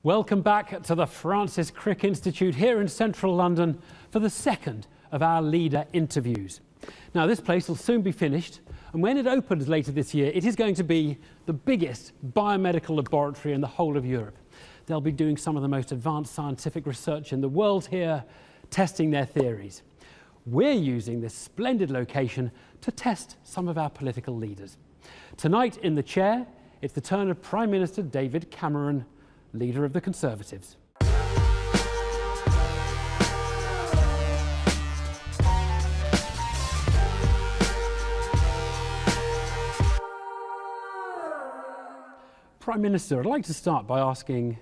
Welcome back to the Francis Crick Institute here in central London for the second of our leader interviews. Now, this place will soon be finished, and when it opens later this year, it is going to be the biggest biomedical laboratory in the whole of Europe. They'll be doing some of the most advanced scientific research in the world here, testing their theories. We're using this splendid location to test some of our political leaders. Tonight in the chair, it's the turn of Prime Minister David Cameron, leader of the Conservatives. Prime Minister, I'd like to start by asking,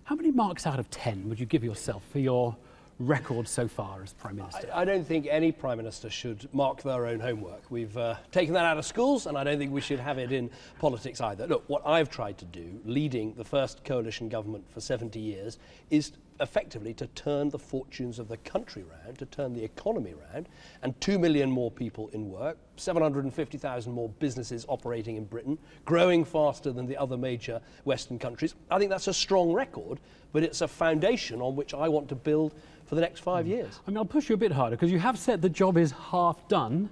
how many marks out of 10 would you give yourself for your record so far as Prime Minister? I don't think any Prime Minister should mark their own homework. We've taken that out of schools, and I don't think we should have it in politics either. Look, what I've tried to do, leading the first coalition government for 70 years, is effectively to turn the fortunes of the country round, to turn the economy round, and 2 million more people in work, 750,000 more businesses operating in Britain, growing faster than the other major Western countries. I think that's a strong record, but it's a foundation on which I want to build for the next 5 years. I mean, I'll push you a bit harder, because you have said the job is half done,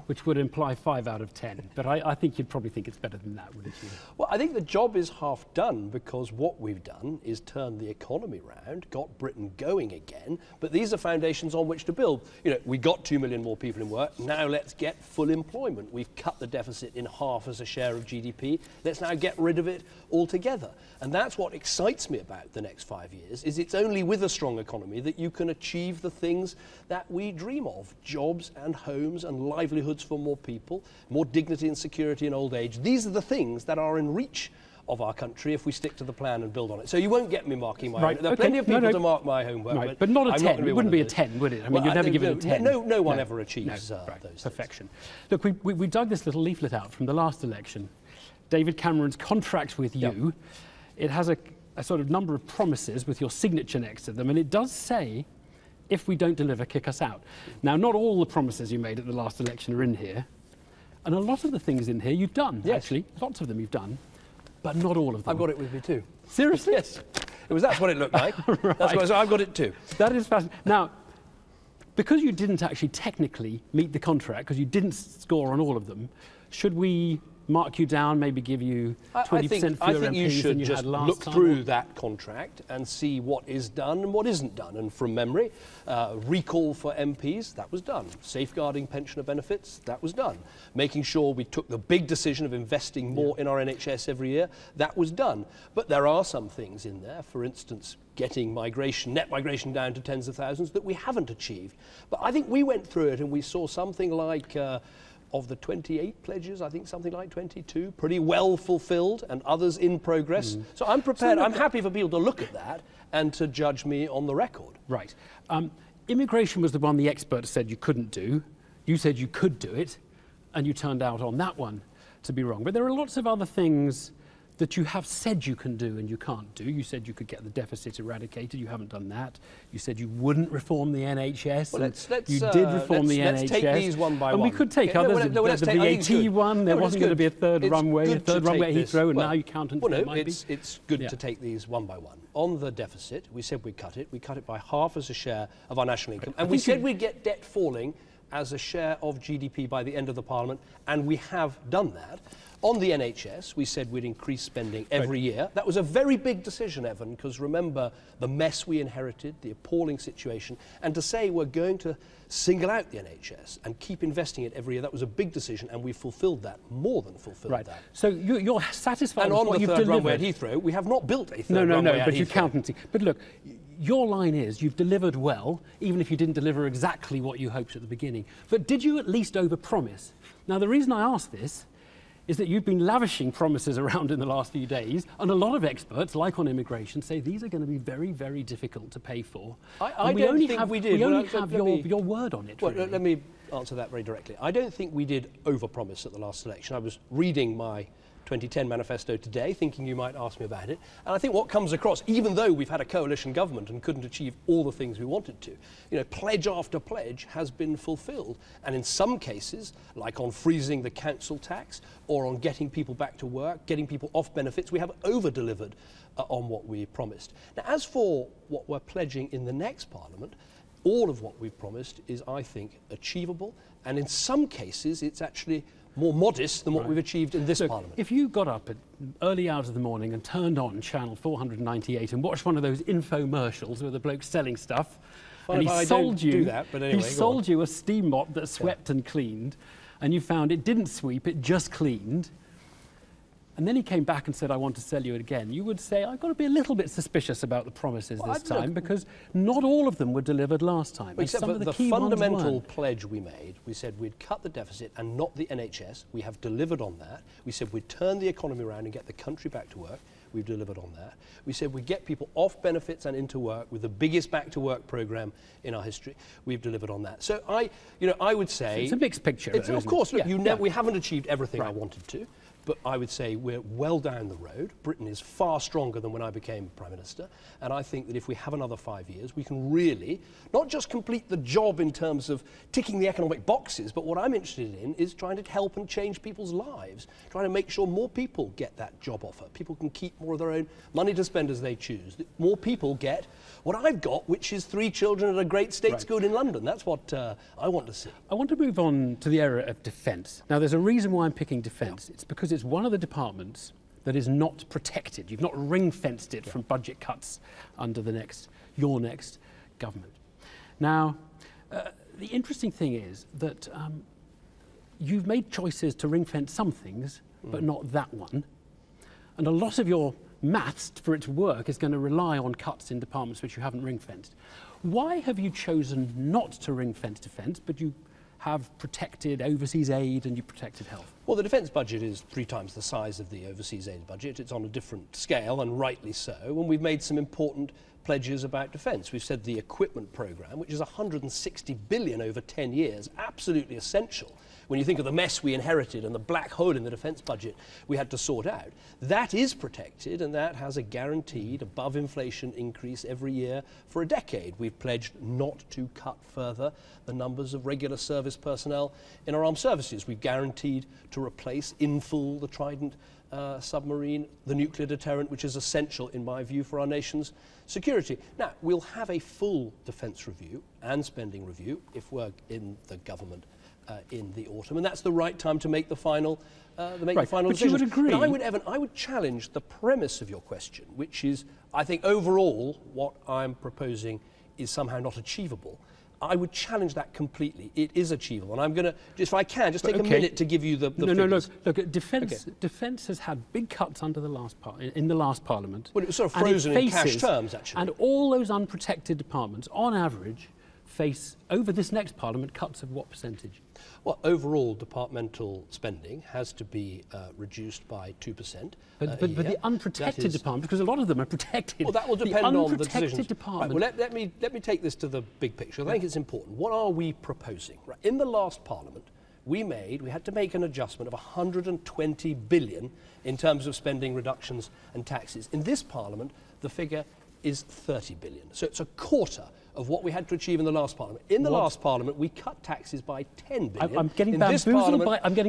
which would imply 5 out of 10. But I think you'd probably think it's better than that, wouldn't you? Well, I think the job is half done because what we've done is turn the economy round, got Britain going again, but these are foundations on which to build. You know, we got 2 million more people in work, now let's get full employment. We've cut the deficit in half as a share of GDP, let's now get rid of it altogether. And that's what excites me about the next 5 years, is it's only with a strong economy that you can achieve the things that we dream of, jobs and homes and livelihoods for more people, more dignity and security in old age. These are the things that are in reach of our country if we stick to the plan and build on it. So you won't get me marking my homework. There are plenty of people to mark my homework. Right, but not a 10. It wouldn't be a 10, would it? I mean, you'd never give it a 10. No one ever achieves those perfection. Look, we dug this little leaflet out from the last election. David Cameron's contract with you. It has a sort of number of promises with your signature next to them, and it does say, if we don't deliver, kick us out. Now, not all the promises you made at the last election are in here, and a lot of the things in here you've done, actually. Lots of them you've done, but not all of them. I've got it with me too. Seriously? Yes. That's what it looked like. Right. That's what, so I've got it too. That is fascinating. Now, because you didn't actually technically meet the contract, because you didn't score on all of them, should we mark you down, maybe give you 20% fewer I think you MPs should than you just had last look time? through that contract and see what is done and what isn't done. And from memory, recall for MPs, that was done. Safeguarding pensioner benefits, that was done. Making sure we took the big decision of investing more in our NHS every year, that was done. But there are some things in there, for instance, getting migration, net migration down to tens of thousands that we haven't achieved. But I think we went through it and we saw something like of the 28 pledges, I think something like 22, pretty well fulfilled, and others in progress. So I'm prepared, I'm happy for people to look at that and to judge me on the record. Right. Immigration was the one the experts said you couldn't do. You said you could do it, and you turned out on that one to be wrong. But there are lots of other things that you have said you can do and you can't do. You said you could get the deficit eradicated. You haven't done that. You said you wouldn't reform the NHS. Well, you did reform the NHS. Let's take these one by one. And we could take others. The VAT one, there wasn't going to be a third runway at Heathrow, and now you can't. It's good to take these one by one. On the deficit, we said we'd cut it. We cut it by half as a share of our national income. And we said we'd get debt falling as a share of GDP by the end of the Parliament, and we have done that. On the NHS, we said we'd increase spending every year. That was a very big decision, Evan, because remember the mess we inherited, the appalling situation, and to say we're going to single out the NHS and keep investing it every year, that was a big decision, and we fulfilled that, more than fulfilled that. So you're satisfied with what you've And on the third runway delivered? runway at Heathrow, we have not built a third runway at but Heathrow. you counted. But look, your line is you've delivered well, even if you didn't deliver exactly what you hoped at the beginning. But did you at least overpromise? Now, the reason I ask this is that you've been lavishing promises around in the last few days, and a lot of experts, like on immigration, say these are going to be very, very difficult to pay for. I don't think we did. We only have your word on it. Well, really. let me answer that very directly. I don't think we did overpromise at the last election. I was reading my 2010 manifesto today, thinking you might ask me about it. And I think what comes across, even though we've had a coalition government and couldn't achieve all the things we wanted to, pledge after pledge has been fulfilled. And in some cases, like on freezing the council tax or on getting people back to work, getting people off benefits, we have over-delivered on what we promised. Now, as for what we're pledging in the next Parliament, all of what we've promised is, I think, achievable. And in some cases, it's actually more modest than what we've achieved in this Parliament. If you got up at early hours of the morning and turned on channel 498 and watched one of those infomercials with the bloke selling stuff, and he sold you a steam mop that swept and cleaned, and you found it didn't sweep, it just cleaned, and then he came back and said, I want to sell you it again, you would say, I've got to be a little bit suspicious about the promises this time, because not all of them were delivered last time. Except for the fundamental pledge we made, we said we'd cut the deficit and not the NHS. We have delivered on that. We said we'd turn the economy around and get the country back to work. We've delivered on that. We said we'd get people off benefits and into work with the biggest back to work programme in our history. We've delivered on that. So I would say... So it's a mixed picture. Of course, look, we haven't achieved everything I wanted to. But I would say we're well down the road. Britain is far stronger than when I became Prime Minister. And I think that if we have another 5 years, we can really not just complete the job in terms of ticking the economic boxes, but what I'm interested in is trying to help and change people's lives, trying to make sure more people get that job offer. People can keep more of their own money to spend as they choose. More people get what I've got, which is 3 children at a great state school in London. That's what I want to see. I want to move on to the area of defence. Now, there's a reason why I'm picking defence. It's because it's one of the departments that is not protected. You've not ring-fenced it from budget cuts under your next government. Now, the interesting thing is that you've made choices to ring-fence some things, but not that one. And a lot of your maths for it to work is going to rely on cuts in departments which you haven't ring-fenced. Why have you chosen not to ring-fence defence, but you have protected overseas aid and you protected health? Well, the defence budget is 3 times the size of the overseas aid budget. It's on a different scale, and rightly so. And we've made some important pledges about defence. We've said the equipment programme, which is 160 billion over 10 years, absolutely essential. When you think of the mess we inherited and the black hole in the defence budget we had to sort out, that is protected, and that has a guaranteed above inflation increase every year for a decade. We've pledged not to cut further the numbers of regular service personnel in our armed services. We've guaranteed to replace in full the Trident submarine, the nuclear deterrent, which is essential, in my view, for our nation's security. Now, we'll have a full defence review and spending review if we're in the government in the autumn, and that's the right time to make the final decision. But you would agree. But Evan, I would challenge the premise of your question, which is, I think overall what I'm proposing is somehow not achievable. I would challenge that completely. It is achievable, and I'm going to, if I can, just take a minute to give you the figures. Look, defence has had big cuts under the last in the last Parliament. Well, it was sort of frozen in cash terms, actually. And all those unprotected departments, on average, face, over this next Parliament, cuts of what percentage? Well, overall departmental spending has to be reduced by 2%. But the unprotected departments, because a lot of them are protected. Well, that will depend on the decisions. Department. Right, well, let me take this to the big picture. I think it's important. What are we proposing? Right, in the last Parliament, we had to make an adjustment of 120 billion in terms of spending reductions and taxes. In this Parliament, the figure is 30 billion. So it's a quarter of what we had to achieve in the last Parliament. In the last Parliament, we cut taxes by 10 billion. I'm getting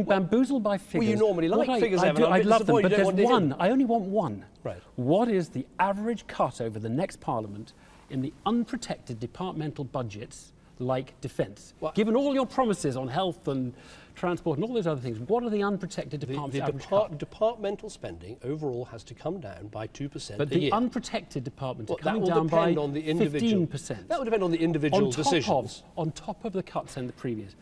bamboozled by figures. Well, you normally like figures, Evan. I love them, but there's one. I only want one. Right. What is the average cut over the next Parliament in the unprotected departmental budgets like defence? Well, given all your promises on health and transport and all those other things, what are the unprotected departments? Departmental spending overall has to come down by 2% a year. But the unprotected departments are coming down by 15%. That will depend on the individual decisions. On top of the cuts in the previous.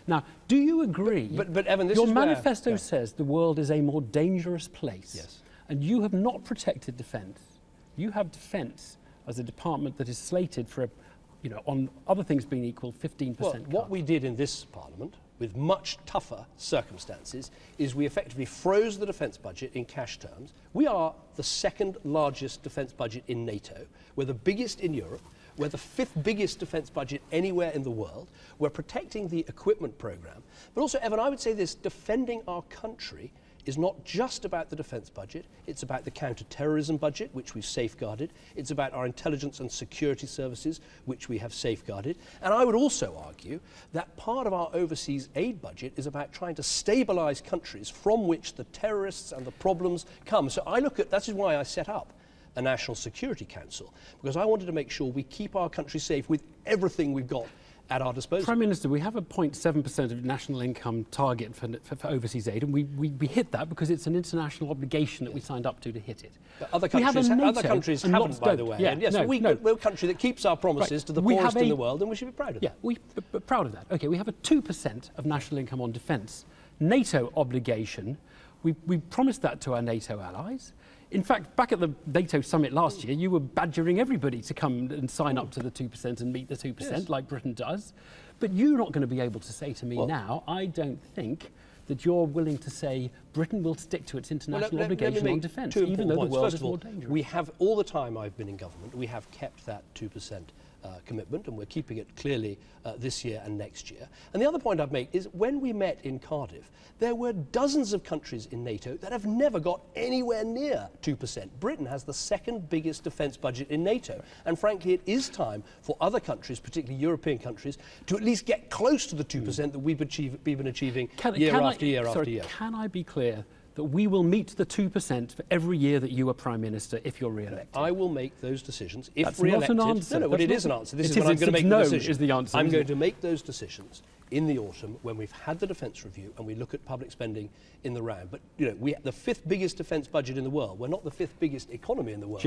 Now, do you agree? But Evan, your manifesto says the world is a more dangerous place. Yes. And you have not protected defence. You have defence as a department that is slated for, on other things being equal, 15% cut. What we did in this Parliament, with much tougher circumstances, is we effectively froze the defence budget in cash terms. We are the 2nd largest defence budget in NATO. We're the biggest in Europe. We're the 5th biggest defence budget anywhere in the world. We're protecting the equipment programme. But also, Evan, I would say this, defending our country is not just about the defence budget, it's about the counter-terrorism budget, which we've safeguarded. It's about our intelligence and security services, which we have safeguarded. And I would also argue that part of our overseas aid budget is about trying to stabilise countries from which the terrorists and the problems come. So I look at, that is why I set up a National Security Council, because I wanted to make sure we keep our country safe with everything we've got at our disposal. Prime Minister, we have a 0.7% of national income target for overseas aid, and we hit that because it's an international obligation that we signed up to hit it. But other countries haven't, by the way. Yeah, and yes, we're a country that keeps our promises to the poorest in the world, and we should be proud of that. Yeah, we're proud of that. OK, we have a 2% of national income on defence. NATO obligation, we promised that to our NATO allies. In fact, back at the NATO summit last year, you were badgering everybody to come and sign up to the 2% and meet the 2%, like Britain does. But you're not going to be able to say to me now, I don't think that you're willing to say Britain will stick to its international obligation on defence, even though the world is more dangerous. We have, all the time I've been in government, we have kept that 2% commitment, and we're keeping it clearly this year and next year. And the other point I'd make is when we met in Cardiff, there were dozens of countries in NATO that have never got anywhere near 2%. Britain has the second biggest defence budget in NATO. And frankly, it is time for other countries, particularly European countries, to at least get close to the 2% that we've been achieving year after year. Can I be clear that we will meet the 2% for every year that you are Prime Minister if you're re-elected? I will make those decisions if That's re-elected. Not an answer. No, but it is an answer. This is when I'm going to make the decision. Is the answer, I'm going to make those decisions in the autumn when we've had the defence review and we look at public spending in the round. But you know, the fifth biggest defence budget in the world. We're not the fifth biggest economy in the world.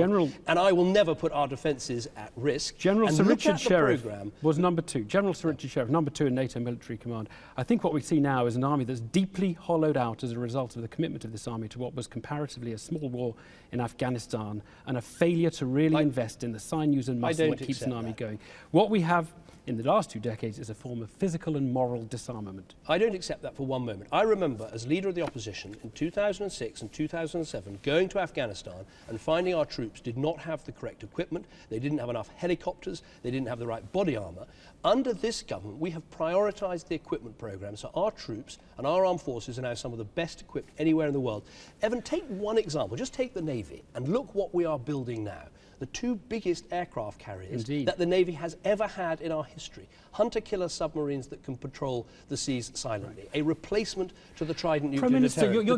And I will never put our defences at risk. General Sir Richard Sheriff was number 2. General Sir Richard Sheriff, number 2 in NATO military command. I think what we see now is an army that's deeply hollowed out as a result of the commitment of this army to what was comparatively a small war in Afghanistan and a failure to really invest in the sinews and muscle that keeps an army going. What we have in the last 2 decades is a form of physical and moral disarmament. I don't accept that for one moment. I remember, as leader of the opposition in 2006 and 2007, going to Afghanistan and finding our troops did not have the correct equipment, they didn't have enough helicopters, they didn't have the right body armour. Under this government, we have prioritised the equipment programme, so our troops and our armed forces are now some of the best equipped anywhere in the world. Evan, take one example, just take the Navy and look what we are building now. The 2 biggest aircraft carriers that the Navy has ever had in our history. Hunter-killer submarines that can patrol the seas silently. A replacement to the Trident nuclear Prime Minister, you're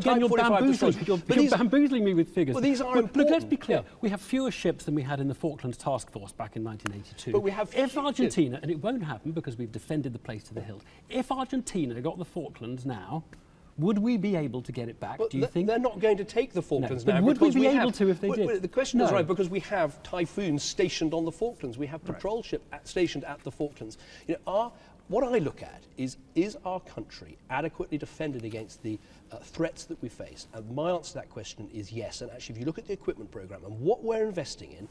bamboozling me with figures. Well, these are important. Let's be clear. We have fewer ships than we had in the Falklands Task Force back in 1982. But we have if Argentina, and it won't happen because we've defended the place to the hilt, if Argentina got the Falklands now, would we be able to get it back, do you think? They're not going to take the Falklands now. But would we be able to if they did? The question is right, because we have Typhoons stationed on the Falklands. We have patrol ship stationed at the Falklands. You know, what I look at is our country adequately defended against the threats that we face? And my answer to that question is yes. And actually, if you look at the equipment programme and what we're investing in,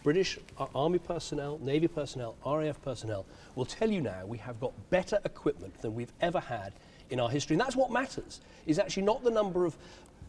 British Army personnel, Navy personnel, RAF personnel will tell you now we have got better equipment than we've ever had in our history. And that's what matters, is actually not the number of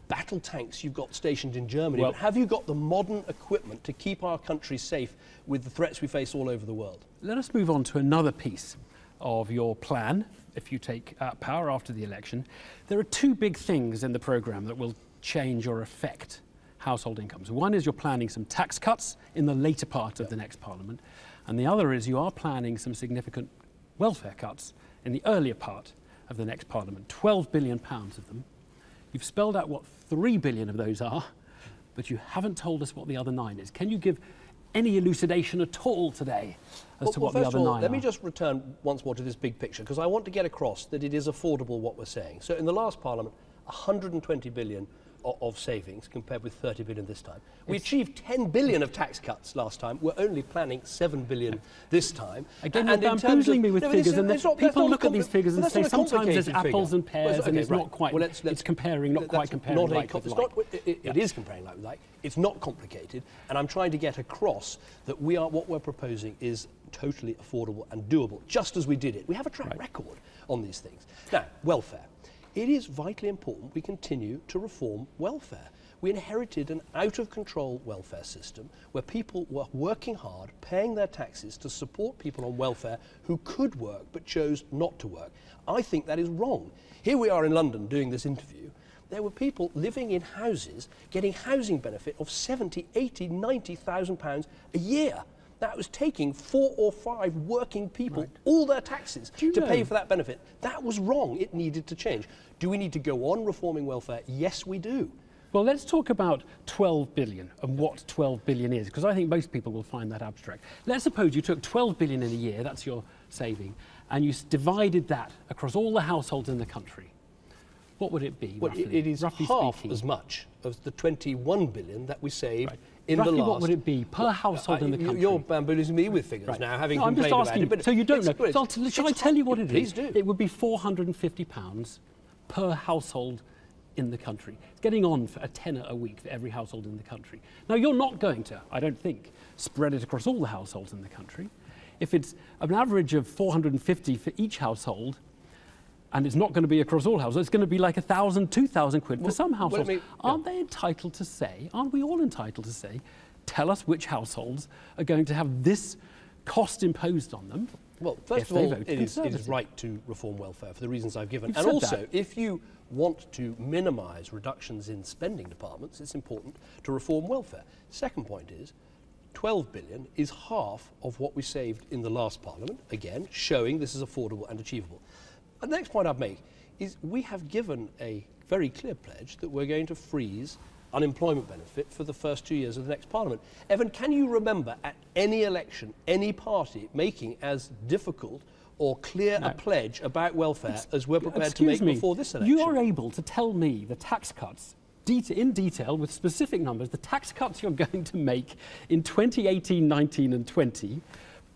battle tanks you've got stationed in Germany, but have you got the modern equipment to keep our country safe with the threats we face all over the world? Let us move on to another piece of your plan, if you take power after the election. There are 2 big things in the programme that will change or affect household incomes. One is you're planning some tax cuts in the later part of the next Parliament, and the other is you are planning some significant welfare cuts in the earlier part of the next Parliament, £12 billion of them. You've spelled out what 3 billion of those are, but you haven't told us what the other 9 is. Can you give any elucidation at all today as to what the other 9 are? Let me just return once more to this big picture, because I want to get across that it is affordable what we're saying. So in the last Parliament, 120 billion of savings compared with 30 billion this time. We achieved 10 billion of tax cuts last time. We're only planning 7 billion this time. Again, you're bamboozling me with figures, and people look at these figures and say sometimes there's apples and pears, and it's not quite. It's comparing, not quite comparing like with like. It is comparing like with like. It's not complicated, and I'm trying to get across that what we're proposing is totally affordable and doable, just as we did it. We have a track record on these things. Now, welfare. It is vitally important we continue to reform welfare. We inherited an out-of-control welfare system where people were working hard, paying their taxes to support people on welfare who could work but chose not to work. I think that is wrong. Here we are in London doing this interview there were people living in houses getting housing benefit of 70, 80, 90,000 pounds a year. That was taking 4 or 5 working people all their taxes to pay for that benefit. That was wrong. It needed to change. Do we need to go on reforming welfare? Yes, we do. Well, let's talk about 12 billion and what 12 billion is, because I think most people will find that abstract. Let's suppose you took 12 billion in a year, that's your saving, and you divided that across all the households in the country. What would it be, well, roughly? It is half as much as the 21 billion that we saved in roughly the last... what would it be per household in the country? You're bamboozling me with figures now, having complained I'm just asking, about it. so you don't know. So shall I tell you what it is? Please do. It would be £450 per household in the country. It's getting on for a tenner a week for every household in the country. Now, you're not going to, I don't think, spread it across all the households in the country. If it's an average of 450 for each household, and it's not going to be across all households, it's going to be like 1,000, 2,000 quid for some households. Aren't they entitled to say, aren't we all entitled to say, tell us which households are going to have this cost imposed on them? Well, first of all, it is right to reform welfare for the reasons I've given. And also, if you want to minimise reductions in spending departments, it's important to reform welfare. Second point is, 12 billion is half of what we saved in the last Parliament, again, showing this is affordable and achievable. The next point I'd make is we have given a very clear pledge that we're going to freeze unemployment benefit for the first 2 years of the next Parliament. Evan, can you remember at any election, any party making as difficult or clear a pledge about welfare as we're prepared to make before this election? You are able to tell me the tax cuts in detail with specific numbers, the tax cuts you're going to make in 2018, 19 and 20,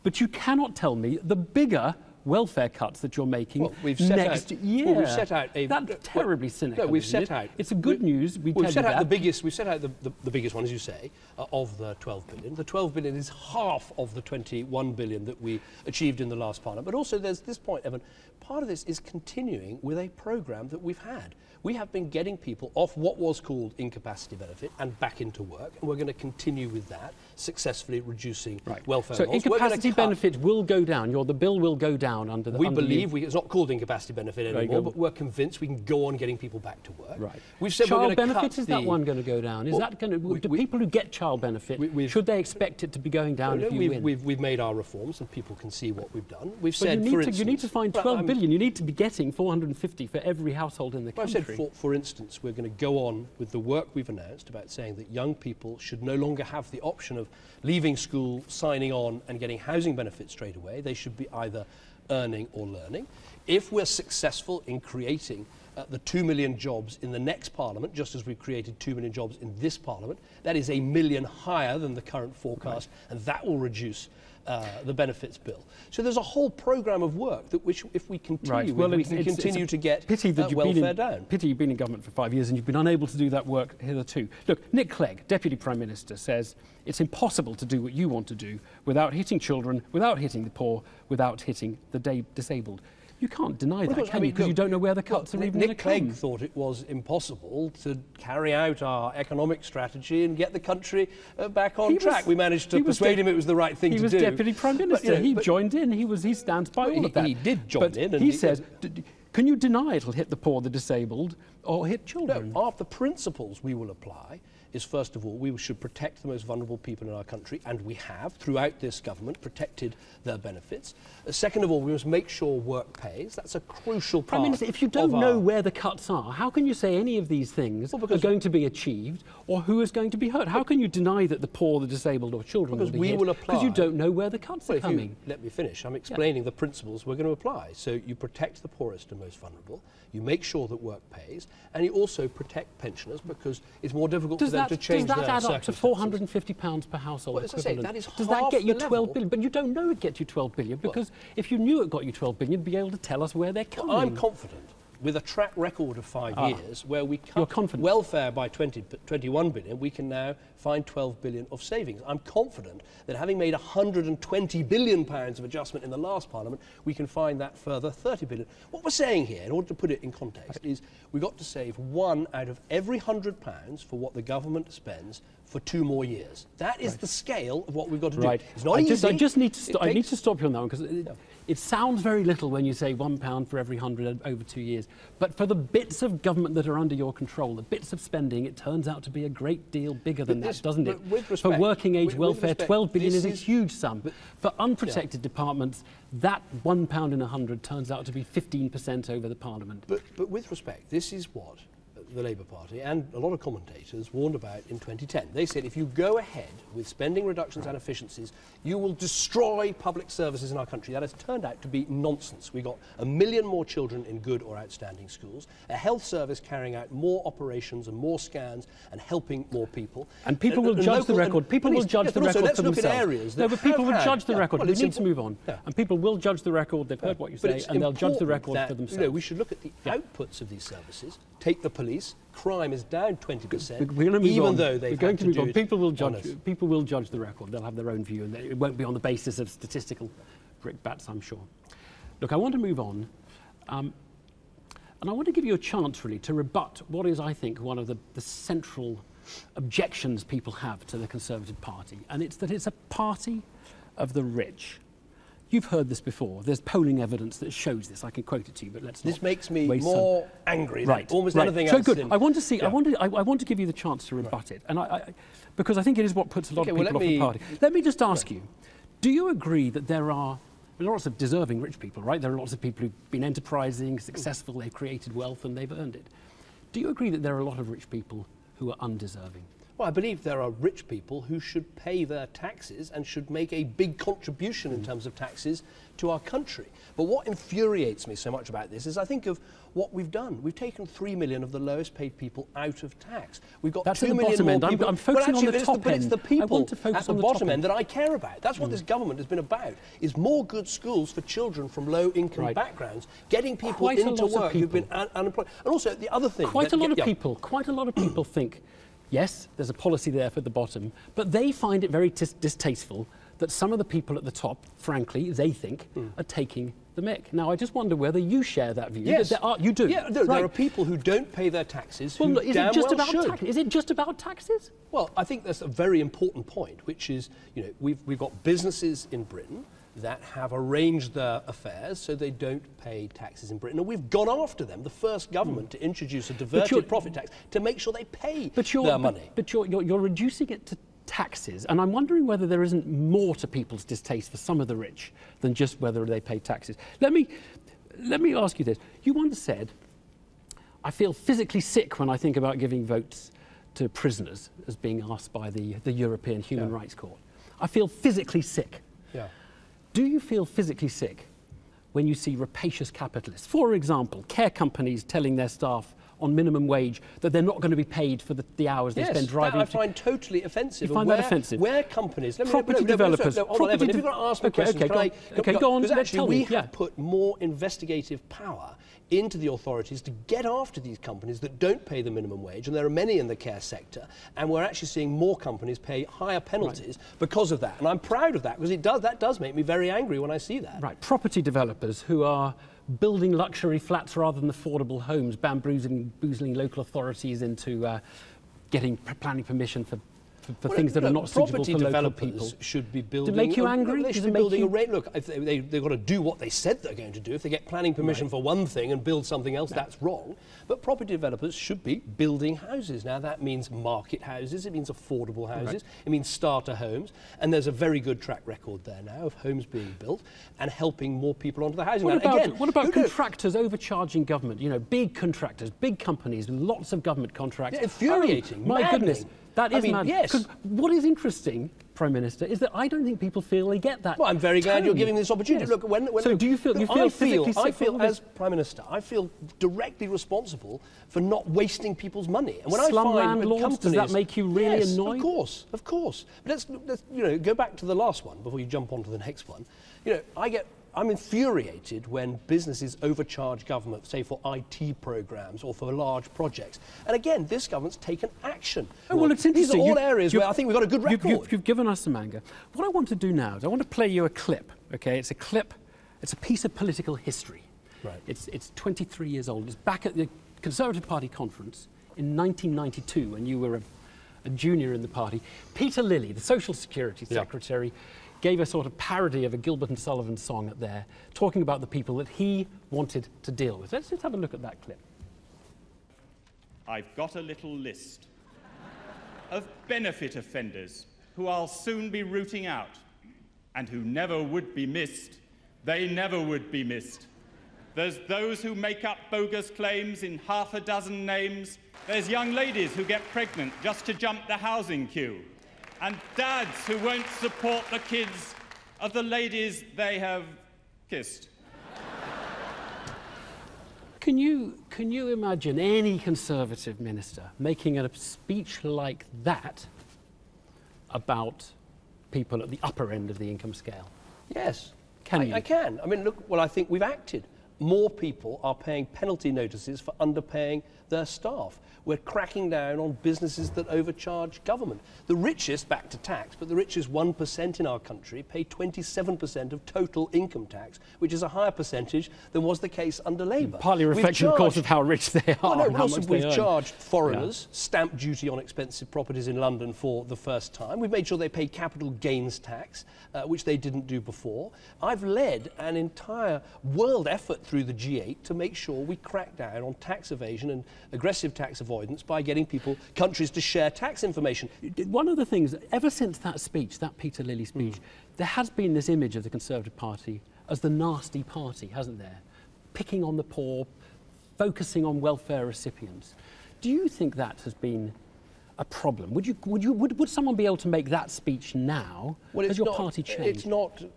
but you cannot tell me the bigger welfare cuts that you're making next year. Well, we've set out a... That's terribly cynical. No, we've set out... It's a good news. We've set out the biggest one, as you say, of the 12 billion. The 12 billion is half of the 21 billion that we achieved in the last Parliament. But also there's this point, Evan, part of this is continuing with a programme that we've had. We have been getting people off what was called incapacity benefit and back into work, and we're going to continue with that, successfully reducing welfare so laws. Incapacity benefit will go down. The bill will go down under the... We believe it's not called incapacity benefit anymore, but we're convinced we can go on getting people back to work. Right. We've said child we're going to benefit, is that one going to go down? Is that going to... Do people who get child benefit, should they expect it to be going down if you win? We've made our reforms and people can see what we've done. We've said, for instance... You need to find 12 billion. You need to be getting 450 for every household in the country. I've said, for instance, we're going to go on with the work we've announced about saying that young people should no longer have the option of leaving school, signing on and getting housing benefits straight away. They should be either earning or learning. If we're successful in creating the 2 million jobs in the next Parliament, just as we've created 2 million jobs in this Parliament, that is 1 million higher than the current forecast, and that will reduce the benefits bill. So there's a whole programme of work that which, if we continue with, we can continue to get welfare down. Pity you've been in government for 5 years and you've been unable to do that work hitherto. Look, Nick Clegg, Deputy Prime Minister, says it's impossible to do what you want to do without hitting children, without hitting the poor, without hitting the disabled. You can't deny that, can you? Because you don't know where the cuts are even going to come. Nick Clegg thought it was impossible to carry out our economic strategy and get the country back on track. We managed to persuade him it was the right thing to do. He was Deputy Prime Minister. He joined in. He stands by all of that. He did join in. He says, can you deny it'll hit the poor, the disabled, or hit children? No, the principles we will apply is, first of all, we should protect the most vulnerable people in our country, and we have, throughout this government, protected their benefits. Second of all, we must make sure work pays. That's a crucial part. Prime Minister, if you don't know where the cuts are, how can you say any of these things are going to be achieved, or who is going to be hurt? How can you deny that the poor, the disabled, or children will be hit? Because you don't know where the cuts are coming. Let me finish. I'm explaining the principles we're going to apply. So you protect the poorest and most vulnerable, you make sure that work pays, and you also protect pensioners because it's more difficult for them to change their circumstances. Does that add up to £450 per household well, as I say, that is Does that get you 12 billion? But you don't know it gets you 12 billion because if you knew it got you 12 billion, you'd be able to tell us where they're coming. Well, I'm confident, with a track record of 5 years, where we cut welfare by 21 billion, we can now find 12 billion of savings. I'm confident that having made 120 billion pounds of adjustment in the last Parliament, we can find that further 30 billion. What we're saying here, in order to put it in context, is we've got to save 1 out of every £100 for what the government spends for 2 more years. That is the scale of what we've got to do. It's not easy. I just need to I need to stop you on that one, because it sounds very little when you say £1 for every 100 over 2 years. But for the bits of government that are under your control, the bits of spending, it turns out to be a great deal bigger than that, doesn't it? With respect, for working age welfare, 12 billion is a is huge sum. For unprotected departments, that £1 in 100 turns out to be 15% over the Parliament. But with respect, this is what the Labour Party and a lot of commentators warned about in 2010. They said if you go ahead with spending reductions and efficiencies, you will destroy public services in our country. That has turned out to be nonsense. We got 1 million more children in good or outstanding schools, a health service carrying out more operations and more scans and helping more people. And people will judge the record. People will judge the record for themselves. Look at areas that no, but people will judge the record. Well, we need to move on. And people will judge the record. They've heard what you say, and they'll judge the record for themselves. You know, we should look at the outputs of these services. Take the police. Crime is down 20%. We're going to move even on. Though they've We're going to move on. People will judge the record. They'll have their own view, and it won't be on the basis of statistical brickbats, I'm sure. Look, I want to move on, and I want to give you a chance, really, to rebut what is, I think, one of the central objections people have to the Conservative Party, and it's that it's a party of the rich. You've heard this before. There's polling evidence that shows this. I can quote it to you, but let's not. This makes me more angry than almost anything else. So good. I want to see. I want to give you the chance to rebut it, and because I think it is what puts a lot of people off the party. Let me just ask you: do you agree that there are lots of deserving rich people? Right? There are lots of people who've been enterprising, successful. They've created wealth and they've earned it. Do you agree that there are a lot of rich people who are undeserving? Well, I believe there are rich people who should pay their taxes and should make a big contribution in terms of taxes to our country. But what infuriates me so much about this is I think of what we've done. We've taken 3 million of the lowest paid people out of tax. We've got 2 million more people. I'm focusing on the top end. But it's the people at the bottom end that I care about. That's what this government has been about, is more good schools for children from low-income backgrounds, getting people into work who've been unemployed. And also, the other thing... Quite a lot of people think, yes, there's a policy there for the bottom, but they find it very distasteful that some of the people at the top, frankly, they think, are taking the mick. Now, I just wonder whether you share that view. Yes. You do. Yeah, there are people who don't pay their taxes who is it just about taxes? Well, I think that's a very important point, which is, you know, we've got businesses in Britain that have arranged their affairs so they don't pay taxes in Britain. And we've gone after them, the first government to introduce a diverted profit tax to make sure they pay their money. But you're reducing it to taxes, and I'm wondering whether there isn't more to people's distaste for some of the rich than just whether they pay taxes. Let me ask you this. You once said, I feel physically sick when I think about giving votes to prisoners as being asked by the European Human Rights Court. I feel physically sick. Yeah. Do you feel physically sick when you see rapacious capitalists, for example, care companies telling their staff on minimum wage that they're not going to be paid for the hours they spend driving? Yes, I find totally offensive. You find that offensive? Where companies... Property developers... If you're going to ask me questions, go on. Because actually we have put more investigative power into the authorities to get after these companies that don't pay the minimum wage, and there are many in the care sector, and we're actually seeing more companies pay higher penalties because of that. And I'm proud of that, because that does make me very angry when I see that. Right, property developers who are building luxury flats rather than affordable homes, bamboozling local authorities into getting planning permission for things that are not suitable for local people. Should be building... To make you angry? They should be building a rate. Look, if they've got to do what they said they're going to do. If they get planning permission for one thing and build something else, that's wrong. But property developers should be building houses. Now, that means market houses. It means affordable houses. It means starter homes. And there's a very good track record there now of homes being built and helping more people onto the housing market. What about contractors overcharging government? You know, big contractors, big companies with lots of government contracts. Yeah, infuriating. My goodness. That is mad. Yes. Because what is interesting, Prime Minister, is that I don't think people feel they get that. Well, I'm very glad you're giving me this opportunity. Yes. Look, so do you feel? I feel as Prime Minister, I feel directly responsible for not wasting people's money. And when Slum landlords, does that make you really annoyed? Of course. But let's go back to the last one before you jump on to the next one. You know, I get I'm infuriated when businesses overcharge government, say for IT programs or for large projects. And again, this government's taken action. Oh, well, it's interesting. These are all areas where I think we've got a good record. You've given us some anger. What I want to do now is I want to play you a clip, okay? It's a clip, it's a piece of political history. Right. It's 23 years old. It's back at the Conservative Party conference in 1992 when you were a junior in the party. Peter Lilly, the Social Security Secretary, gave a sort of parody of a Gilbert and Sullivan song at there, talking about the people that he wanted to deal with. Let's just have a look at that clip. I've got a little list of benefit offenders who I'll soon be rooting out, and who never would be missed. They never would be missed. There's those who make up bogus claims in half a dozen names. There's young ladies who get pregnant just to jump the housing queue. And dads who won't support the kids of the ladies they have kissed. Can you imagine any Conservative minister making a speech like that about people at the upper end of the income scale? Yes. Can you? I can. I mean, look, well, I think we've acted. More people are paying penalty notices for underpaying their staff. We're cracking down on businesses that overcharge government. The richest, back to tax, but the richest 1% in our country pay 27% of total income tax, which is a higher percentage than was the case under Labour. Partly a reflection, of course, of how rich they are. Well, and how much we've they earn. charged foreigners stamp duty on expensive properties in London for the first time. We've made sure they pay capital gains tax, which they didn't do before. I've led an entire world effort through the G8 to make sure we crack down on tax evasion and aggressive tax avoidance by getting countries to share tax information. One of the things, ever since that speech, that Peter Lilly speech, there has been this image of the Conservative Party as the nasty party, hasn't there? Picking on the poor, focusing on welfare recipients. Do you think that has been a problem? Would someone be able to make that speech now? Well, has your party changed?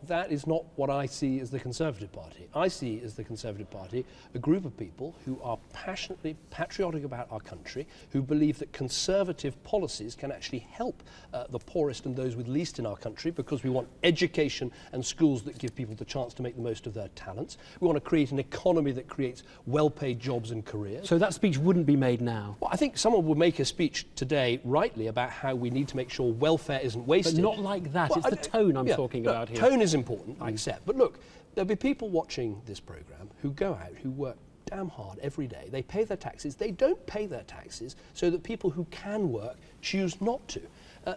That is not what I see as the Conservative Party. I see as the Conservative Party a group of people who are passionately patriotic about our country, who believe that conservative policies can actually help the poorest and those with least in our country, because we want education and schools that give people the chance to make the most of their talents. We want to create an economy that creates well-paid jobs and careers. So that speech wouldn't be made now? Well, I think someone would make a speech today rightly about how we need to make sure welfare isn't wasted. But not like that. Well, it's the tone I'm talking about here. Tone is important, I accept. But look, there'll be people watching this programme who go out, who work damn hard every day. They pay their taxes. They don't pay their taxes so that people who can work choose not to.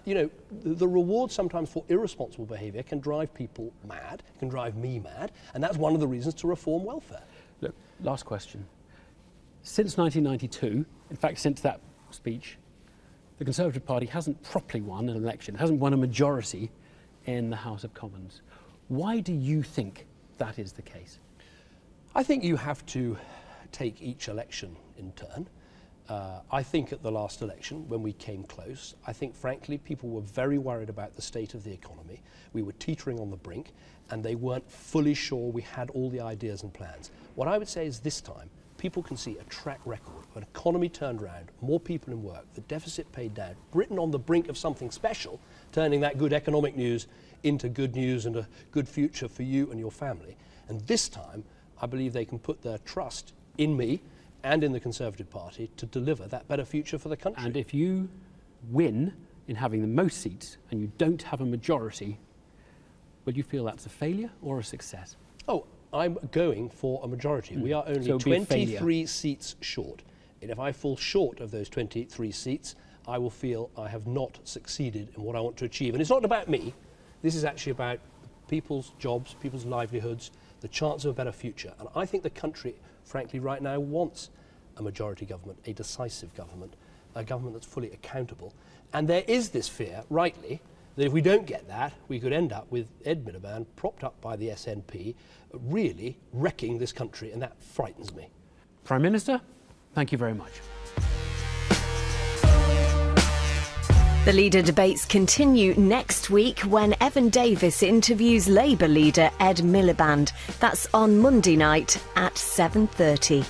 You know, the reward sometimes for irresponsible behaviour can drive people mad, can drive me mad, and that's one of the reasons to reform welfare. Look, last question. Since 1992, in fact, since that speech, the Conservative Party hasn't properly won an election, hasn't won a majority in the House of Commons. Why do you think that is the case? I think you have to take each election in turn. I think at the last election, when we came close, I think, frankly, people were very worried about the state of the economy. We were teetering on the brink, and they weren't fully sure we had all the ideas and plans. What I would say is this time, people can see a track record, an economy turned around, more people in work, the deficit paid down, Britain on the brink of something special, turning that good economic news into good news and a good future for you and your family. And this time, I believe they can put their trust in me and in the Conservative Party to deliver that better future for the country. And if you win in having the most seats and you don't have a majority, will you feel that's a failure or a success? Oh, I'm going for a majority. We are only 23 seats short. And if I fall short of those 23 seats, I will feel I have not succeeded in what I want to achieve. And it's not about me. This is actually about people's jobs, people's livelihoods, the chance of a better future. And I think the country, frankly, right now wants a majority government, a decisive government, a government that's fully accountable. And there is this fear, rightly, that if we don't get that, we could end up with Ed Miliband, propped up by the SNP, really wrecking this country, and that frightens me. Prime Minister, thank you very much. The leader debates continue next week when Evan Davis interviews Labour leader Ed Miliband. That's on Monday night at 7:30.